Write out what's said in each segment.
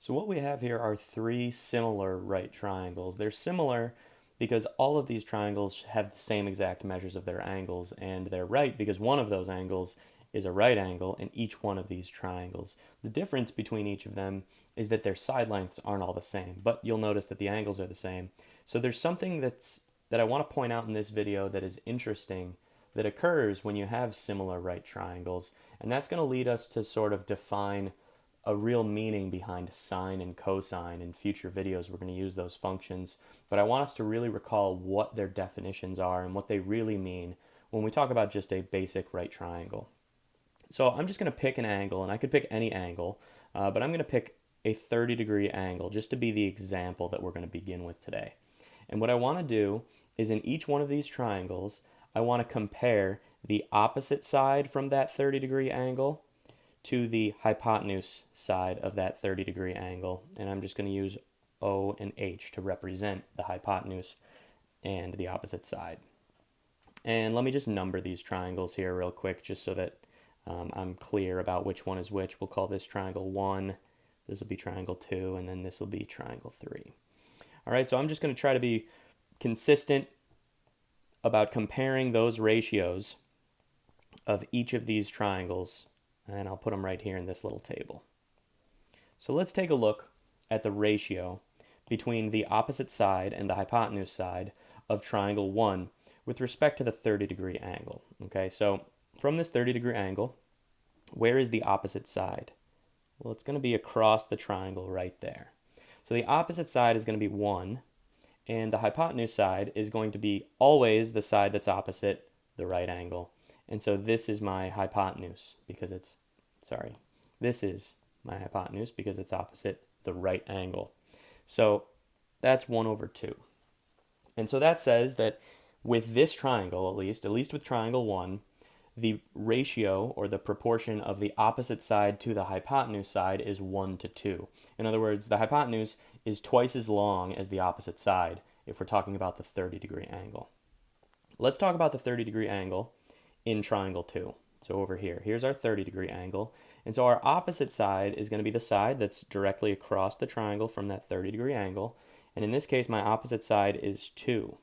So what we have here are three similar right triangles. They're similar because all of these triangles have the same exact measures of their angles, and they're right because one of those angles is a right angle in each one of these triangles. The difference between each of them is that their side lengths aren't all the same, but you'll notice that the angles are the same. So there's something that I want to point out in this video that is interesting that occurs when you have similar right triangles, and that's going to lead us to sort of define a real meaning behind sine and cosine. In future videos, we're going to use those functions, but I want us to really recall what their definitions are and what they really mean when we talk about just a basic right triangle. So I'm just going to pick an angle, and I could pick any angle, but I'm going to pick a 30-degree angle just to be the example that we're going to begin with today. And what I want to do is in each one of these triangles, I want to compare the opposite side from that 30-degree angle to the hypotenuse side of that 30-degree angle. And I'm just going to use O and H to represent the hypotenuse and the opposite side. And let me just number these triangles here real quick just so that I'm clear about which one is which. We'll call this triangle 1, this will be triangle 2, and then this will be triangle 3. All right, so I'm just going to try to be consistent about comparing those ratios of each of these triangles, and I'll put them right here in this little table. So let's take a look at the ratio between the opposite side and the hypotenuse side of triangle 1 with respect to the 30-degree angle. Okay, so from this 30-degree angle, where is the opposite side? Well, it's going to be across the triangle right there. So the opposite side is going to be 1, and the hypotenuse side is going to be always the side that's opposite the right angle. And so this is my hypotenuse because this is my hypotenuse because it's opposite the right angle. So that's 1 over 2. And so that says that with this triangle, at least with triangle 1, the ratio or the proportion of the opposite side to the hypotenuse side is 1 to 2. In other words, the hypotenuse is twice as long as the opposite side if we're talking about the 30-degree angle. Let's talk about the 30-degree angle in triangle 2. So over here, here's our 30-degree angle. And so our opposite side is going to be the side that's directly across the triangle from that 30-degree angle. And in this case, my opposite side is 2.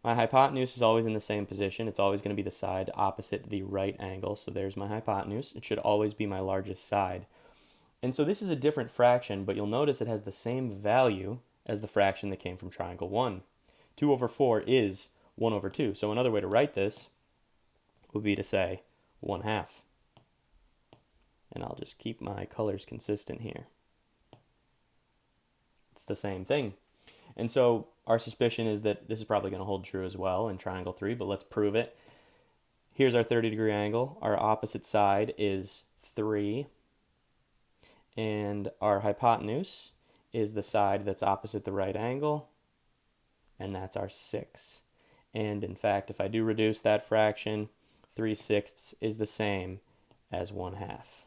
My hypotenuse is always in the same position. It's always going to be the side opposite the right angle. So there's my hypotenuse. It should always be my largest side. And so this is a different fraction, but you'll notice it has the same value as the fraction that came from triangle 1. 2 over 4 is 1 over 2. So another way to write this would be to say 1/2. And I'll just keep my colors consistent here. It's the same thing. And so our suspicion is that this is probably going to hold true as well in triangle 3, but let's prove it. Here's our 30-degree angle. Our opposite side is 3. And our hypotenuse is the side that's opposite the right angle, and that's our 6. And in fact, if I do reduce that fraction, 3/6 is the same as 1/2.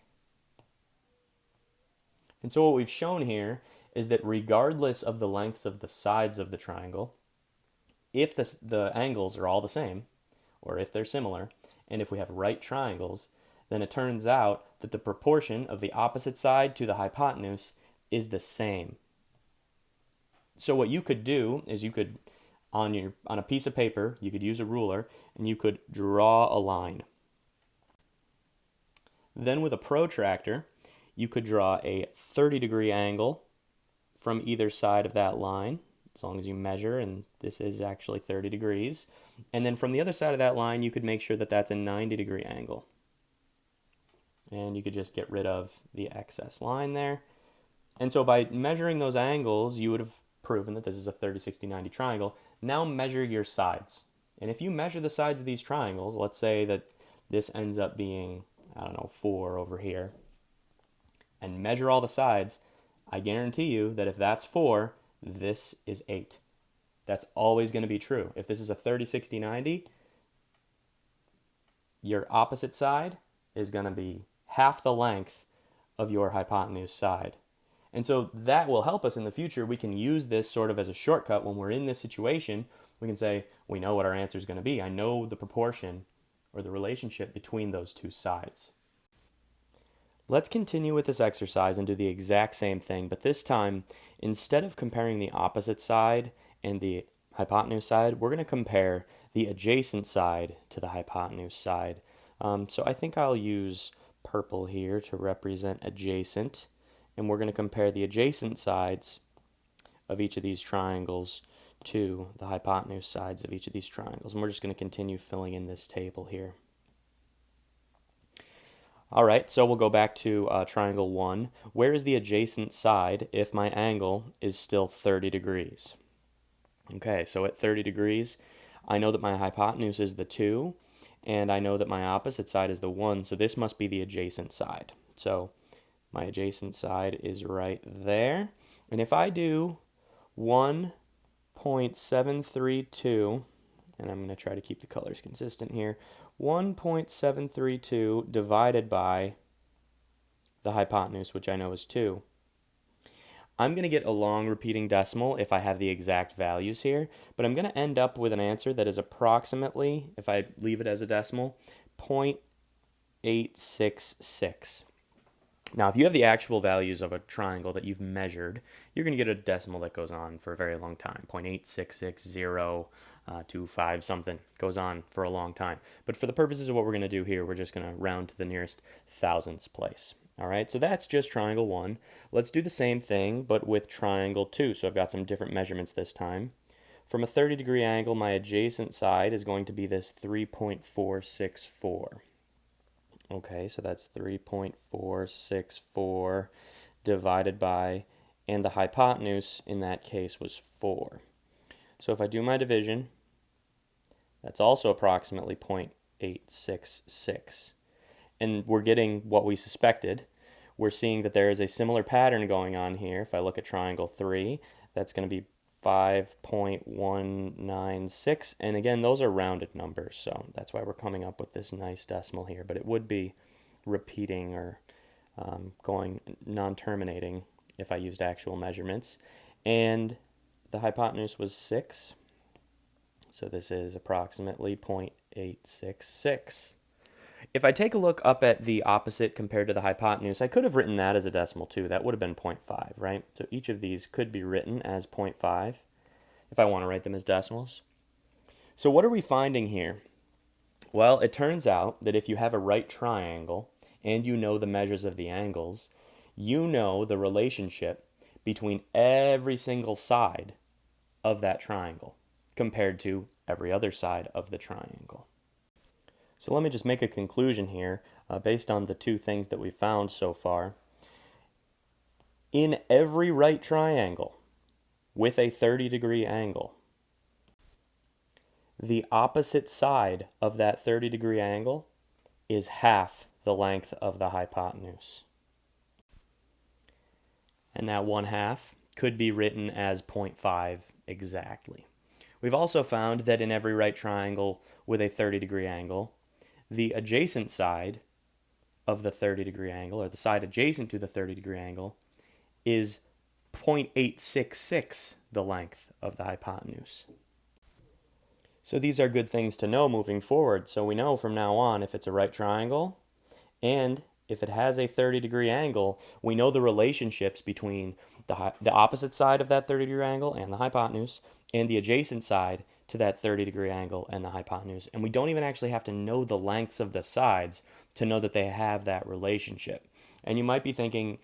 And so what we've shown here is that regardless of the lengths of the sides of the triangle, if the angles are all the same, or if they're similar, and if we have right triangles, then it turns out that the proportion of the opposite side to the hypotenuse is the same. So what you could do is you could, on a piece of paper, you could use a ruler, and you could draw a line. Then with a protractor, you could draw a 30-degree angle from either side of that line, as long as you measure, and this is actually 30 degrees. And then from the other side of that line, you could make sure that that's a 90-degree angle. And you could just get rid of the excess line there. And so by measuring those angles, you would have proven that this is a 30, 60, 90 triangle. Now measure your sides. And if you measure the sides of these triangles, let's say that this ends up being, 4 over here, and measure all the sides, I guarantee you that if that's 4, this is 8. That's always going to be true. If this is a 30, 60, 90, your opposite side is going to be half the length of your hypotenuse side. And so that will help us in the future. We can use this sort of as a shortcut when we're in this situation. We can say, we know what our answer is going to be. I know the proportion or the relationship between those two sides. Let's continue with this exercise and do the exact same thing, but this time, instead of comparing the opposite side and the hypotenuse side, we're going to compare the adjacent side to the hypotenuse side. So I think I'll use purple here to represent adjacent, and we're going to compare the adjacent sides of each of these triangles to the hypotenuse sides of each of these triangles. And we're just going to continue filling in this table here. All right, so we'll go back to triangle 1. Where is the adjacent side if my angle is still 30 degrees? Okay, so at 30 degrees, I know that my hypotenuse is the 2, and I know that my opposite side is the 1, so this must be the adjacent side. So my adjacent side is right there. And if I do 1.732, and I'm going to try to keep the colors consistent here, 1.732 divided by the hypotenuse, which I know is 2. I'm going to get a long repeating decimal if I have the exact values here, but I'm going to end up with an answer that is approximately, if I leave it as a decimal, 0.866. Now, if you have the actual values of a triangle that you've measured, you're going to get a decimal that goes on for a very long time, 0.866025 something, goes on for a long time. But for the purposes of what we're going to do here, we're just going to round to the nearest thousandths place. All right, so that's just triangle 1. Let's do the same thing, but with triangle 2. So I've got some different measurements this time. From a 30-degree angle, my adjacent side is going to be this 3.464. Okay, so that's 3.464 divided by, and the hypotenuse in that case was 4. So if I do my division, that's also approximately 0.866. And we're getting what we suspected. We're seeing that there is a similar pattern going on here. If I look at triangle 3, that's going to be 5.196, and again, those are rounded numbers, so that's why we're coming up with this nice decimal here, but it would be repeating or going non-terminating if I used actual measurements. And the hypotenuse was 6, so this is approximately 0.866. If I take a look up at the opposite compared to the hypotenuse, I could have written that as a decimal too. That would have been 0.5, right? So each of these could be written as 0.5 if I want to write them as decimals. So what are we finding here? Well, it turns out that if you have a right triangle and you know the measures of the angles, you know the relationship between every single side of that triangle compared to every other side of the triangle. So let me just make a conclusion here based on the two things that we've found so far. In every right triangle with a 30-degree angle, the opposite side of that 30-degree angle is half the length of the hypotenuse. And that 1/2 could be written as 0.5 exactly. We've also found that in every right triangle with a 30-degree angle, the adjacent side of the 30-degree angle, or the side adjacent to the 30-degree angle, is 0.866 the length of the hypotenuse. So these are good things to know moving forward. So we know from now on if it's a right triangle and if it has a 30-degree angle, we know the relationships between the opposite side of that 30-degree angle and the hypotenuse and the adjacent side to that 30-degree angle and the hypotenuse. And we don't even actually have to know the lengths of the sides to know that they have that relationship. And you might be thinking,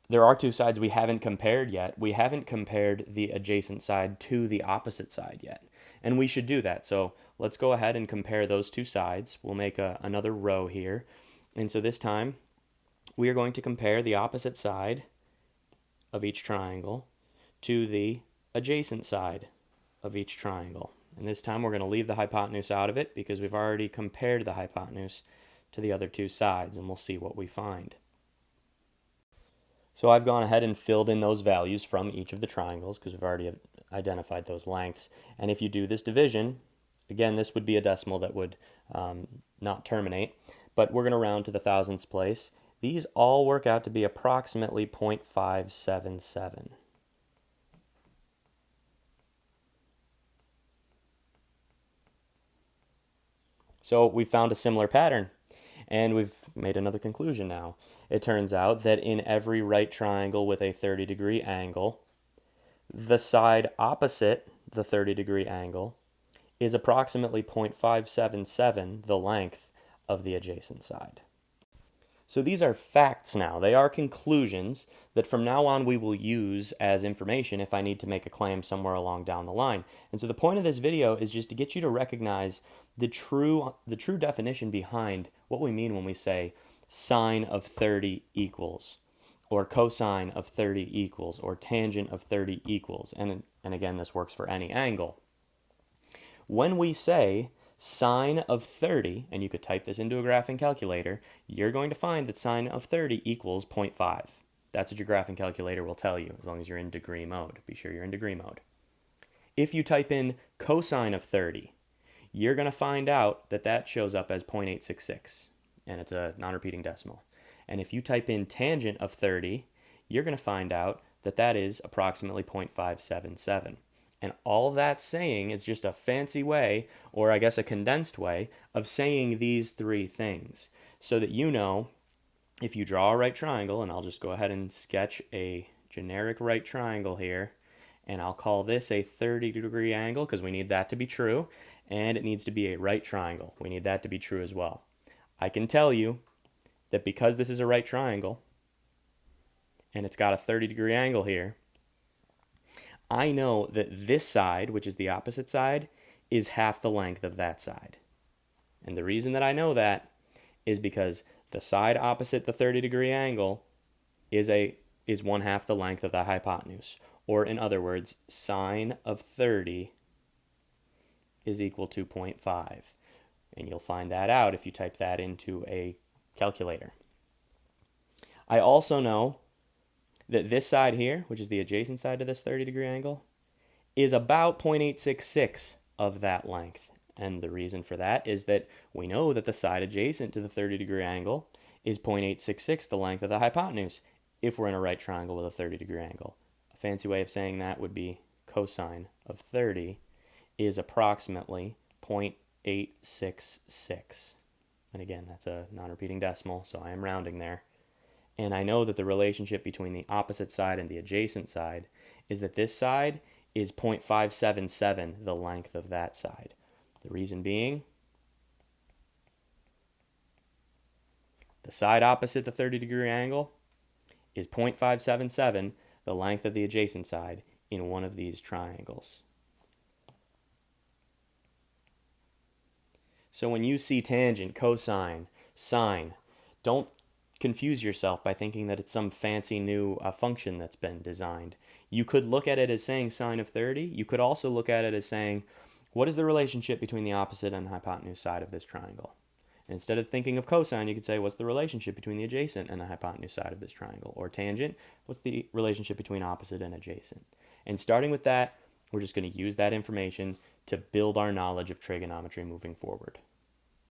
there are two sides we haven't compared yet. We haven't compared the adjacent side to the opposite side yet. And we should do that. So let's go ahead and compare those two sides. We'll make another row here. And so this time, we are going to compare the opposite side of each triangle to the adjacent side of each triangle. And this time we're going to leave the hypotenuse out of it because we've already compared the hypotenuse to the other two sides, and we'll see what we find. So I've gone ahead and filled in those values from each of the triangles because we've already identified those lengths. And if you do this division, again, this would be a decimal that would not terminate, but we're going to round to the thousandths place. These all work out to be approximately 0.577. So we found a similar pattern, and we've made another conclusion now. it turns out that in every right triangle with a 30-degree angle, the side opposite the 30-degree angle is approximately 0.577 the length of the adjacent side. So these are facts now. They are conclusions that from now on we will use as information if I need to make a claim somewhere along down the line. And so the point of this video is just to get you to recognize the true definition behind what we mean when we say sine of 30 equals, or cosine of 30 equals, or tangent of 30 equals. And again, this works for any angle. When we say sine of 30, and you could type this into a graphing calculator, you're going to find that sine of 30 equals 0.5. That's what your graphing calculator will tell you, as long as you're in degree mode. Be sure you're in degree mode. If you type in cosine of 30, you're going to find out that that shows up as 0.866, and it's a non-repeating decimal. And if you type in tangent of 30, you're going to find out that that is approximately 0.577. And all that's saying is just a fancy way, or I guess a condensed way, of saying these three things. So that you know, if you draw a right triangle, and I'll just go ahead and sketch a generic right triangle here, and I'll call this a 30-degree angle, because we need that to be true, and it needs to be a right triangle. We need that to be true as well. I can tell you that because this is a right triangle, and it's got a 30-degree angle here, I know that this side, which is the opposite side, is half the length of that side. And the reason that I know that is because the side opposite the 30-degree angle is 1/2 the length of the hypotenuse. Or in other words, sine of 30 is equal to 0.5. And you'll find that out if you type that into a calculator. I also know that this side here, which is the adjacent side to this 30-degree angle, is about 0.866 of that length. And the reason for that is that we know that the side adjacent to the 30-degree angle is 0.866 the length of the hypotenuse if we're in a right triangle with a 30-degree angle. A fancy way of saying that would be cosine of 30 is approximately 0.866. And again, that's a non-repeating decimal, so I am rounding there. And I know that the relationship between the opposite side and the adjacent side is that this side is 0.577 the length of that side. The reason being, the side opposite the 30-degree angle is 0.577 the length of the adjacent side in one of these triangles. So when you see tangent, cosine, sine, don't confuse yourself by thinking that it's some fancy new function that's been designed. You could look at it as saying sine of 30. You could also look at it as saying, what is the relationship between the opposite and hypotenuse side of this triangle? And instead of thinking of cosine, you could say, what's the relationship between the adjacent and the hypotenuse side of this triangle? Or tangent, what's the relationship between opposite and adjacent? And starting with that, we're just going to use that information to build our knowledge of trigonometry moving forward.